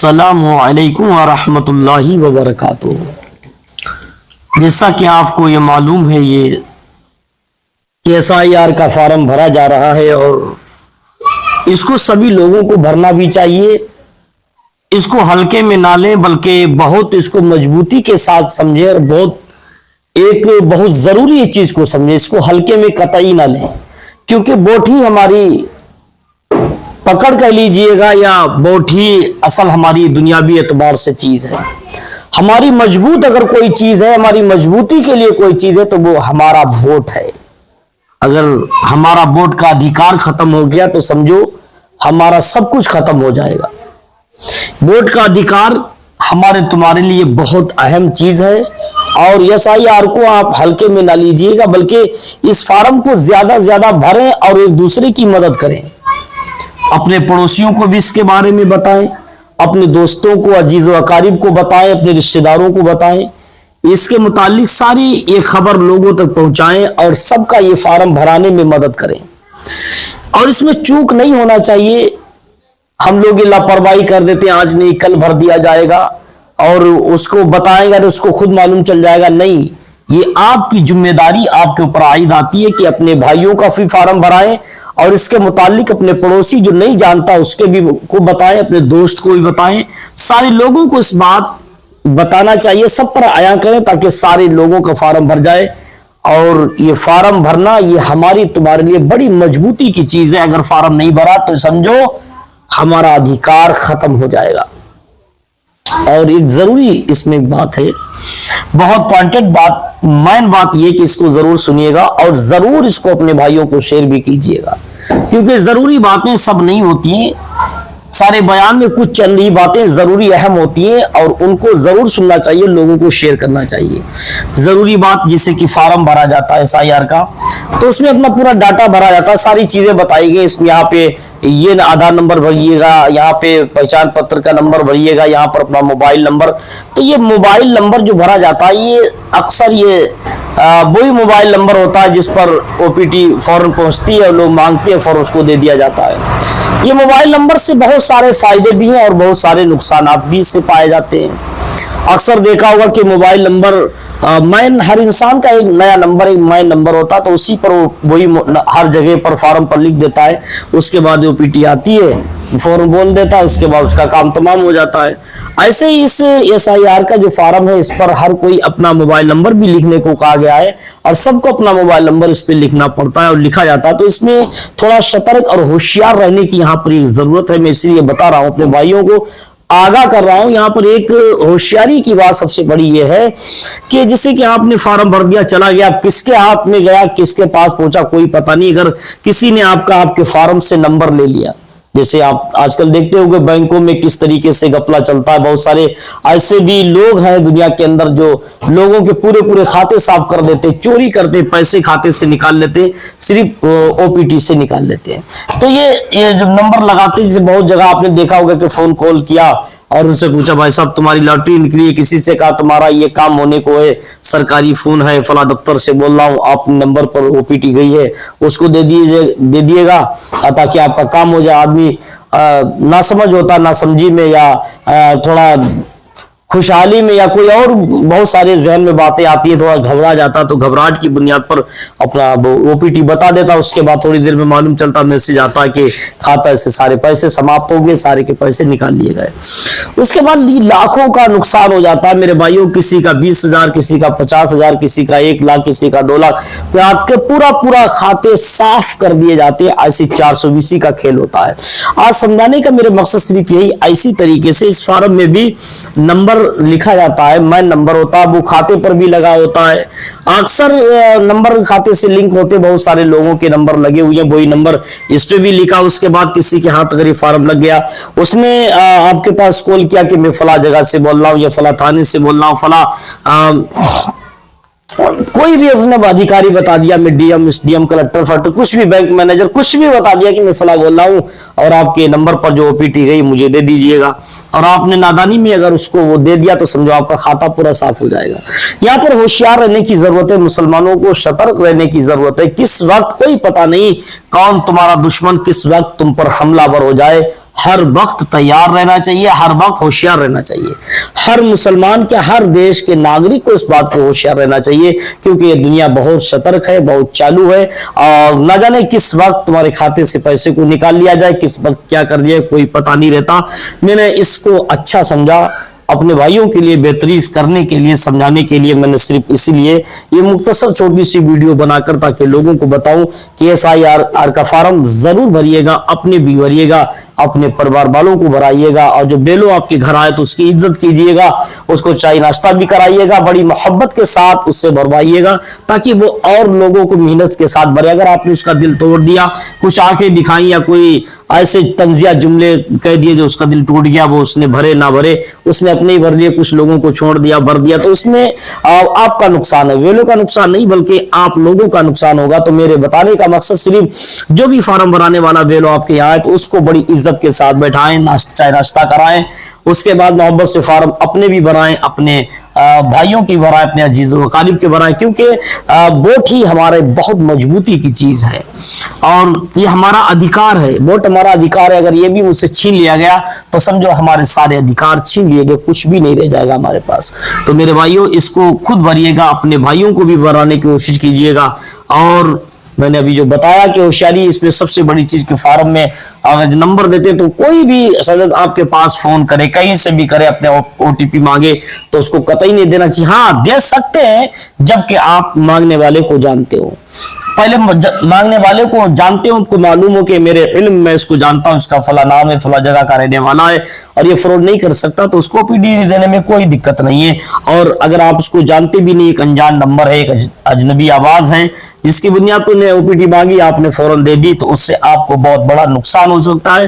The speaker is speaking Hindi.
अस्सलामु अलैकुम वरहमतुल्लाहि वबरकातुहू। जैसा कि आपको ये मालूम है, ये KSIR का फॉर्म भरा जा रहा है और इसको सभी लोगों को भरना भी चाहिए। इसको हल्के में ना लें, बल्कि बहुत इसको मजबूती के साथ समझें और बहुत जरूरी चीज को समझें। इसको हल्के में कतई ना लें, क्योंकि वोट ही हमारी पकड़ कह लीजिएगा या वोट ही असल हमारी दुनियावी एतबार से चीज है। हमारी मजबूत अगर कोई चीज है, हमारी मजबूती के लिए कोई चीज है, तो वो हमारा वोट है। अगर हमारा वोट का अधिकार खत्म हो गया तो समझो हमारा सब कुछ खत्म हो जाएगा। वोट का अधिकार हमारे तुम्हारे लिए बहुत अहम चीज है और SIR को आप हल्के में ना लीजिएगा, बल्कि इस फॉर्म को ज्यादा से ज्यादा भरें और एक दूसरे की मदद करें। अपने पड़ोसियों को भी इसके बारे में बताएं, अपने दोस्तों को, अजीज व अकारिब को बताएं, अपने रिश्तेदारों को बताएं। इसके मुतालिक सारी ये खबर लोगों तक पहुंचाएं और सबका ये फार्म भराने में मदद करें। और इसमें चूक नहीं होना चाहिए। हम लोग ये लापरवाही कर देते हैं, आज नहीं कल भर दिया जाएगा और उसको बताएंगे और उसको खुद मालूम चल जाएगा। नहीं, ये आपकी जिम्मेदारी आपके ऊपर आयद आती है कि अपने भाइयों का भी फार्म भराएं और इसके मुतालिक अपने पड़ोसी जो नहीं जानता उसके भी को बताएं, अपने दोस्त को भी बताएं। सारे लोगों को इस बात बताना चाहिए, सब पर आया करें ताकि सारे लोगों का फार्म भर जाए। और ये फार्म भरना ये हमारी तुम्हारे लिए बड़ी मजबूती की चीज है। अगर फार्म नहीं भरा तो समझो हमारा अधिकार खत्म हो जाएगा। और एक जरूरी इसमें बात है, बहुत पॉइंटेड बात, मेन बात यह कि इसको जरूर सुनिएगा और जरूर इसको अपने भाइयों को शेयर भी कीजिएगा, क्योंकि जरूरी बातें सब नहीं होती हैं। सारे बयान में कुछ चंद ही बातें जरूरी अहम होती हैं और उनको जरूर सुनना चाहिए, लोगों को शेयर करना चाहिए। जरूरी बात जैसे कि फार्म भरा जाता है SIR का, तो उसमें अपना पूरा डाटा भरा जाता है, सारी चीजें बताई गई। इसमें यहाँ पे ये आधार नंबर भरिएगा, यहाँ पे पहचान पत्र का नंबर भरिएगा, यहाँ पर अपना मोबाइल नंबर। तो ये मोबाइल नंबर जो भरा जाता है ये अक्सर वही मोबाइल नंबर होता है जिस पर OPT फौरन पहुंचती है और लोग मांगते हैं, फौरन उसको दे दिया जाता है। ये मोबाइल नंबर से बहुत सारे फायदे भी हैं और बहुत सारे नुकसान भी इससे पाए जाते हैं। अक्सर देखा होगा कि मोबाइल नंबर मैन, हर इंसान का एक नया नंबर, एक मैन नंबर होता है, तो उसी पर वही हर जगह पर फॉर्म पर लिख देता है। उसके बाद OPT आती है, फौरन बोल देता है, उसके बाद उसका काम तमाम हो जाता है। ऐसे ही इस SIR का जो फार्म है, इस पर हर कोई अपना मोबाइल नंबर भी लिखने को कहा गया है और सबको अपना मोबाइल नंबर इस पर लिखना पड़ता है और लिखा जाता है। तो इसमें थोड़ा सतर्क और होशियार रहने की यहाँ पर एक जरूरत है। मैं इसलिए बता रहा हूँ, अपने भाइयों को आगाह कर रहा हूं। यहाँ पर एक होशियारी की बात सबसे बड़ी यह है कि जैसे कि आपने फार्म भर दिया, चला गया, किसके हाथ में गया, किसके पास पहुंचा, कोई पता नहीं। अगर किसी ने आपके फार्म से नंबर ले लिया, जैसे आप आजकल देखते होंगे बैंकों में किस तरीके से घपला चलता है। बहुत सारे ऐसे भी लोग हैं दुनिया के अंदर जो लोगों के पूरे खाते साफ कर देते, चोरी करते, पैसे खाते से निकाल लेते, सिर्फ OPT से निकाल लेते हैं। तो ये जब नंबर लगाते, जैसे बहुत जगह आपने देखा होगा कि फोन कॉल किया और उनसे पूछा, भाई साहब तुम्हारी लॉटरी निकली है, किसी से कहा तुम्हारा ये काम होने को है, सरकारी फोन है, फला दफ्तर से बोल रहा हूँ, आप नंबर पर OPT गई है, उसको दे दिएगा ताकि आपका काम हो जाए। आदमी ना समझ होता, ना समझी में या थोड़ा खुशहाली में या कोई और बहुत सारे जहन में बातें आती है, थोड़ा घबरा जाता, तो घबराहट की बुनियाद पर अपना OPT बता देता। उसके बाद थोड़ी देर में मालूम चलता, मैसेज आता कि खाता से सारे पैसे समाप्त हो गए, सारे के पैसे निकाल लिए गए। उसके बाद लाखों का नुकसान हो जाता है मेरे भाइयों। किसी का 20,000, किसी का 50,000, किसी का 1 लाख, किसी का 2 लाख, आपके पूरा खाते साफ कर दिए जाते हैं। ऐसी 420 का खेल होता है। आज समझाने का मेरे मकसद सिर्फ यही, ऐसी तरीके से इस फॉर्म में भी नंबर लिखा जाता है, मैन नंबर होता है, वो खाते पर भी लगा होता है। अक्सर नंबर खाते से लिंक होते, बहुत सारे लोगों के नंबर लगे हुए हैं, वही नंबर इस पे भी लिखा। उसके बाद किसी के हाथ अगर ये फॉर्म लग गया, उसने आपके पास कॉल किया कि मैं फला जगह से बोल रहा हूँ या फला थाने से बोल रहा हूँ, फला कोई भी उसने अधिकारी बता दिया, मैं DM, SDM, कलेक्टर, फटर, कुछ भी बैंक मैनेजर, कुछ भी बता दिया कि मैं फला बोल रहा हूं और आपके नंबर पर जो OPT गई मुझे दे दीजिएगा, और आपने नादानी में अगर उसको वो दे दिया तो समझो आपका खाता पूरा साफ हो जाएगा। यहाँ पर होशियार रहने की जरूरत है, मुसलमानों को सतर्क रहने की जरूरत है। किस वक्त कोई पता नहीं कौन तुम्हारा दुश्मन किस वक्त तुम पर हमलावर हो जाए हर वक्त तैयार रहना चाहिए, हर वक्त होशियार रहना चाहिए। हर मुसलमान के, हर देश के नागरिक को इस बात को होशियार रहना चाहिए, क्योंकि ये दुनिया बहुत सतर्क है, बहुत चालू है, और न जाने किस वक्त तुम्हारे खाते से पैसे को निकाल लिया जाए, किस वक्त क्या कर दिया कोई पता नहीं रहता। मैंने इसको अच्छा समझा, अपने भाइयों के लिए बेहतरी करने के लिए, समझाने के लिए मैंने सिर्फ इसीलिए ये मुख्तसर छोटी सी वीडियो बनाकर, ताकि लोगों को बताऊं कि FIR का फॉर्म जरूर भरिएगा, अपने भी भरिएगा, अपने परिवार वालों को भराइएगा, और जो बेलो आपके घर आए तो उसकी इज्जत कीजिएगा, उसको चाय नाश्ता भी कराइएगा, बड़ी मोहब्बत के साथ उससे भरवाइएगा, ताकि वो और लोगों को मेहनत के साथ भरे। अगर आपने उसका दिल तोड़ दिया, कुछ आंखें दिखाई या कोई ऐसे तंजिया जुमले कह दिए जो उसका दिल टूट गया, वो उसने भरे ना भरे, उसने अपने ही भर लिए, कुछ लोगों को छोड़ दिया, भर दिया, तो उसमें आपका नुकसान है, वेलो का नुकसान नहीं बल्कि आप लोगों का नुकसान होगा। तो मेरे बताने का मकसद सिर्फ जो भी फॉर्म भराने वाला वेलो आपके यहाँ है तो उसको बड़ी इज्जत के साथ बैठाएं, चाय नाश्ता कराएं, उसके बाद मोहब्बत से फॉर्म अपने भी भराएं, अपने भाइयों की भराएं, अपने अजीज व कारिब के भराएं, क्योंकि वोट ही हमारे बहुत मजबूती की चीज है और ये हमारा अधिकार है। वोट हमारा अधिकार है, अगर ये भी मुझसे छीन लिया गया तो समझो हमारे सारे अधिकार छीन लिए गए, कुछ भी नहीं रह जाएगा हमारे पास। तो मेरे भाइयों, इसको खुद भरिएगा, अपने भाइयों को भी भराने की कोशिश कीजिएगा। और मैंने अभी जो बताया कि होशियारी इसमें सबसे बड़ी चीज के फॉर्म में अगर नंबर देते तो कोई भी सदस्य आपके पास फोन करे, कहीं से भी करे, अपने OTP मांगे तो उसको कतई नहीं देना चाहिए। हाँ, दे सकते हैं जबकि आप मांगने वाले को जानते हो, पहले मांगने वाले को जानते हो, उनको मालूम हो कि मेरे इल्म में इसको जानता हूं, इसका फला नाम है, फला जगह का रहने वाला है और ये फ्रॉड नहीं कर सकता, तो उसको PD देने में कोई दिक्कत नहीं है। और अगर आप उसको जानते भी नहीं, एक अनजान नंबर है, एक अजनबी आवाज है जिसकी बुनियाद पर OPD मांगी, आपने फौरन दे दी, तो उससे आपको बहुत बड़ा नुकसान हो सकता है।